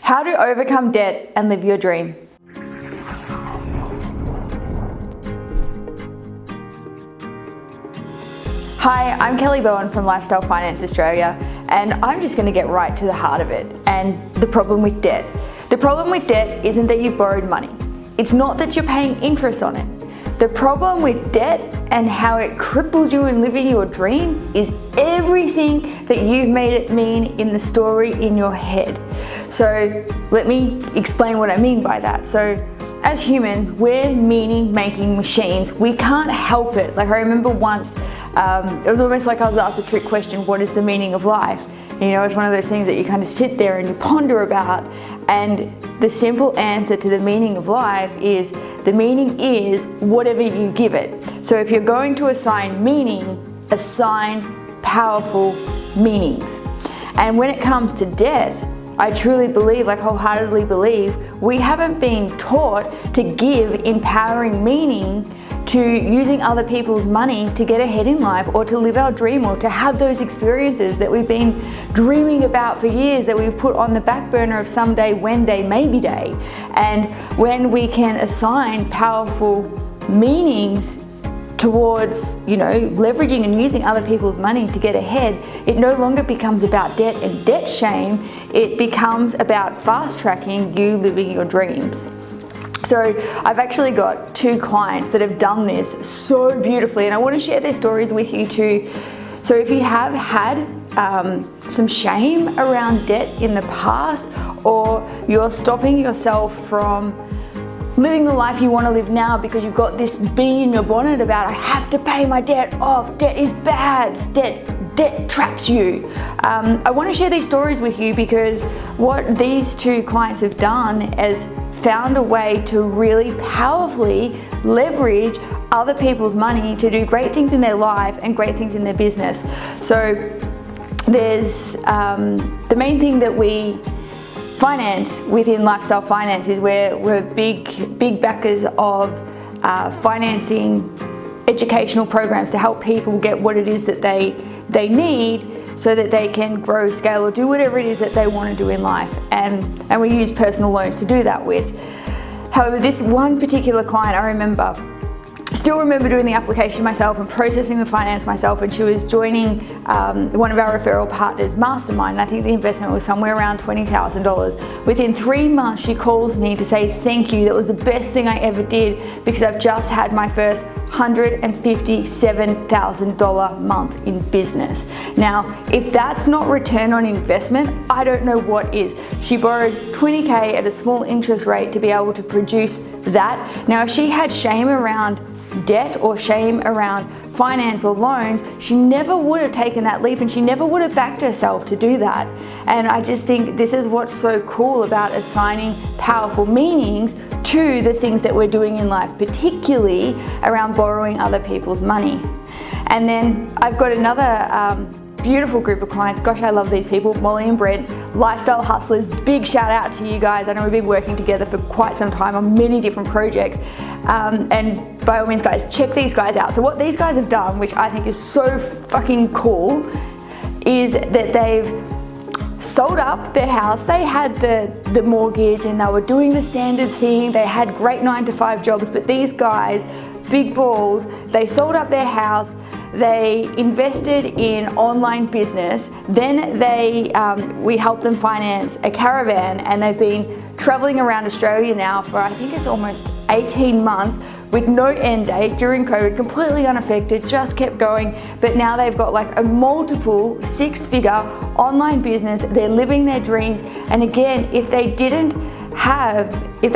How to overcome debt and live your dream. Hi, I'm Kelly Bowen from Lifestyle Finance Australia, and I'm just going to get right to the heart of it and the problem with debt. The problem with debt isn't that you've borrowed money. It's not that you're paying interest on it. The problem with debt and how it cripples you in living your dream is everything that you've made it mean in the story in your head. So let me explain what I mean by that. So as humans, we're meaning-making machines. We can't help it. Like I remember once, it was almost like I was asked a trick question, what is the meaning of life? And, you know, it's one of those things that you kind of sit there and you ponder about, and the simple answer to the meaning of life is, the meaning is whatever you give it. So if you're going to assign meaning, assign powerful meanings. And when it comes to debt, I truly believe, like wholeheartedly believe, we haven't been taught to give empowering meaning to using other people's money to get ahead in life, or to live our dream, or to have those experiences that we've been dreaming about for years, that we've put on the back burner of someday, when day, maybe day. And when we can assign powerful meanings towards, you know, leveraging and using other people's money to get ahead, it no longer becomes about debt and debt shame. It becomes about fast tracking you living your dreams. So I've actually got 2 clients that have done this so beautifully, and I want to share their stories with you too. So if you have had some shame around debt in the past, or you're stopping yourself from living the life you want to live now because you've got this bee in your bonnet about, I have to pay my debt off, debt is bad, debt traps you. I want to share these stories with you because what these 2 clients have done is found a way to really powerfully leverage other people's money to do great things in their life and great things in their business. So there's the main thing that we finance within Lifestyle Finance is we're big backers of financing educational programs to help people get what it is that they need, so that they can grow, scale, or do whatever it is that they want to do in life. And we use personal loans to do that with. However, this one particular client, I still remember doing the application myself and processing the finance myself, and she was joining one of our referral partners' mastermind, and I think the investment was somewhere around $20,000. Within 3 months, she calls me to say thank you, that was the best thing I ever did, because I've just had my first $157,000 month in business. Now, if that's not return on investment, I don't know what is. She borrowed $20K at a small interest rate to be able to produce that. Now, if she had shame around debt or shame around finance or loans, she never would have taken that leap, and she never would have backed herself to do that. And I just think this is what's so cool about assigning powerful meanings to the things that we're doing in life, particularly around borrowing other people's money. And then I've got another beautiful group of clients. Gosh, I love these people. Molly and Brent, lifestyle hustlers. Big shout out to you guys. I know we've been working together for quite some time on many different projects. And by all means, guys, check these guys out. So what these guys have done, which I think is so fucking cool, is that they've sold up their house. They had the mortgage and they were doing the standard thing. They had great 9-to-5 jobs, but these guys, big balls, they sold up their house. They invested in online business. Then we helped them finance a caravan, and they've been traveling around Australia now for, I think it's almost 18 months with no end date during COVID, completely unaffected, just kept going. But now they've got like a multiple 6-figure online business. They're living their dreams. And again, if they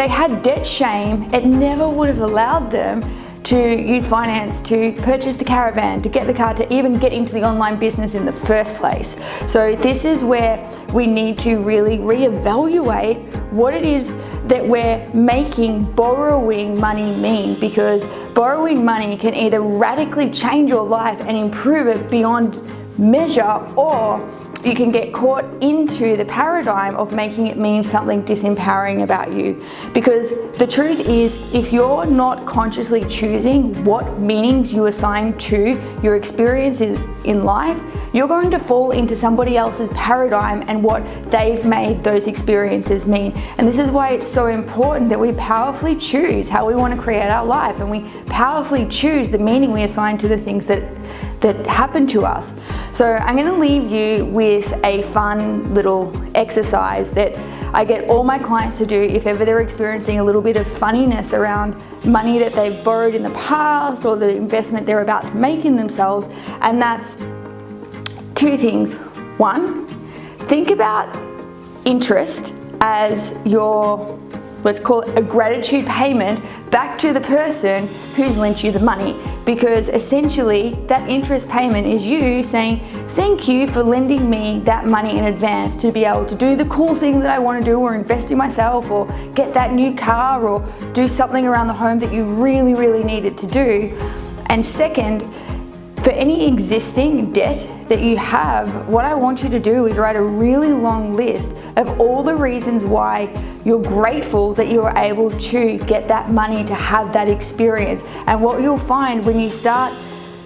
had debt shame, it never would have allowed them to use finance to purchase the caravan, to get the car, to even get into the online business in the first place. So this is where we need to really reevaluate what it is that we're making borrowing money mean, because borrowing money can either radically change your life and improve it beyond measure, or you can get caught into the paradigm of making it mean something disempowering about you. Because the truth is, if you're not consciously choosing what meanings you assign to your experiences in life, you're going to fall into somebody else's paradigm and what they've made those experiences mean. And this is why it's so important that we powerfully choose how we want to create our life, and we powerfully choose the meaning we assign to the things that happen to us. So I'm going to leave you with a fun little exercise that I get all my clients to do if ever they're experiencing a little bit of funniness around money that they've borrowed in the past or the investment they're about to make in themselves. And that's two things. One, think about interest as your, let's call it a gratitude payment back to the person who's lent you the money, because essentially that interest payment is you saying thank you for lending me that money in advance to be able to do the cool thing that I want to do, or invest in myself, or get that new car, or do something around the home that you really, really needed to do. And second, for any existing debt that you have, what I want you to do is write a really long list of all the reasons why you're grateful that you were able to get that money to have that experience. And what you'll find when you start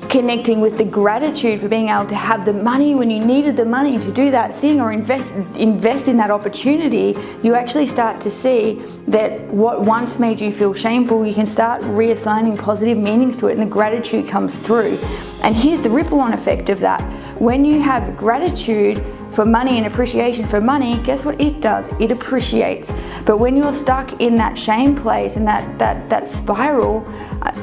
connecting with the gratitude for being able to have the money when you needed the money to do that thing, or invest in that opportunity, you actually start to see that what once made you feel shameful, you can start reassigning positive meanings to it, and the gratitude comes through. And here's the ripple-on effect of that. When you have gratitude for money and appreciation for money, guess what it does? It appreciates. But when you're stuck in that shame place and that spiral,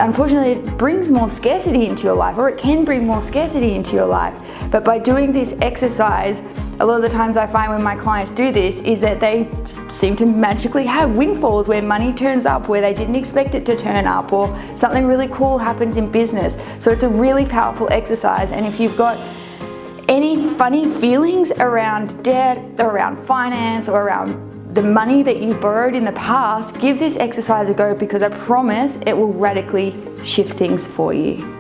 unfortunately it brings more scarcity into your life, or it can bring more scarcity into your life. But by doing this exercise, a lot of the times I find when my clients do this is that they seem to magically have windfalls where money turns up where they didn't expect it to turn up, or something really cool happens in business. So it's a really powerful exercise. And if you've got any funny feelings around debt, or around finance, or around the money that you borrowed in the past, give this exercise a go, because I promise it will radically shift things for you.